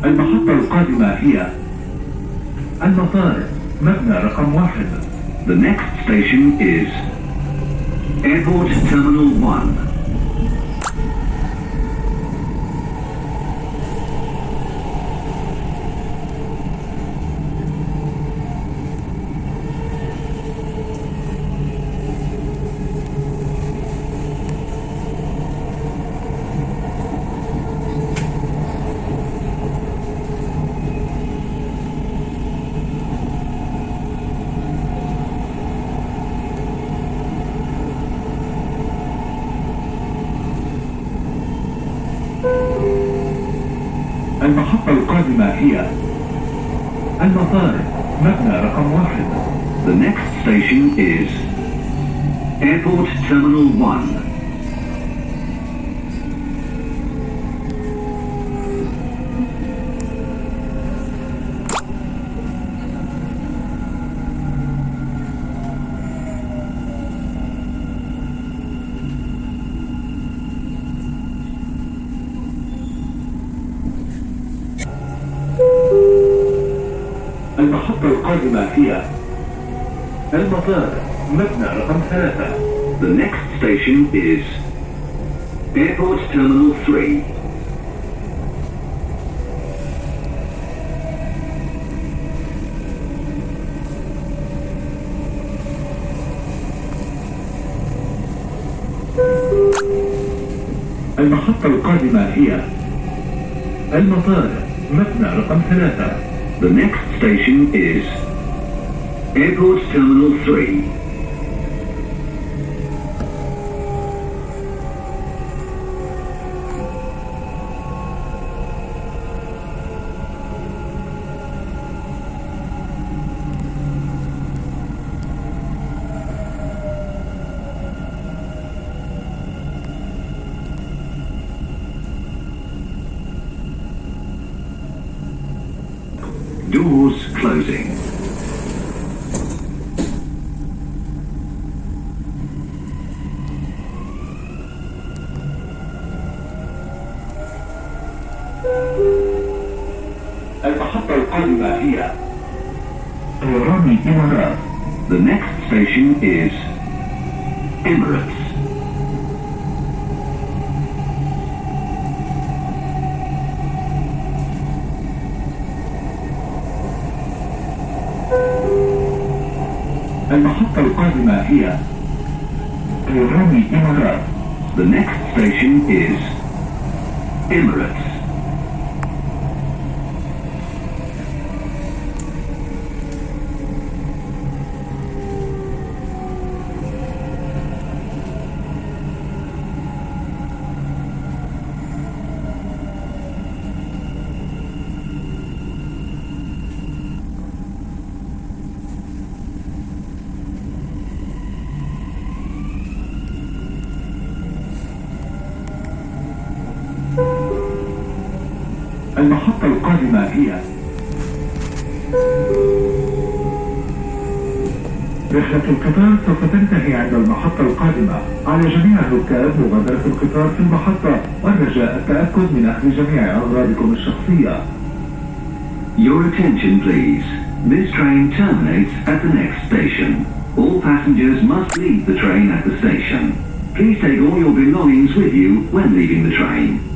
المحطة القادمة هي المطار مبنى رقم 1. The next station is Airport Terminal 1. المحطة القادمة هي المطار مبنى رقم 1. The next station is Airport Terminal 1. المحطة القادمة هي المطار مبنى رقم 3. The next station is Airport Terminal 3. المحطة القادمة هي المطار مبنى رقم 3. The next station is Airport Terminal 3. Doors closing. المحطة القادمة هي طيران الإمارات. The next station is Emirates. المحطة القادمة هي طيران الإمارات. The next station is Emirates. المحطة القادمة هي رحلة القطار سوف تنتهي عند المحطة القادمة. على جميع الركاب مغادرة القطار في المحطة والرجاء التأكد من أخذ جميع أغراضكم الشخصية. Your attention please. This train terminates at the next station. All passengers must leave the train at the station. Please take all your belongings with you when leaving the train.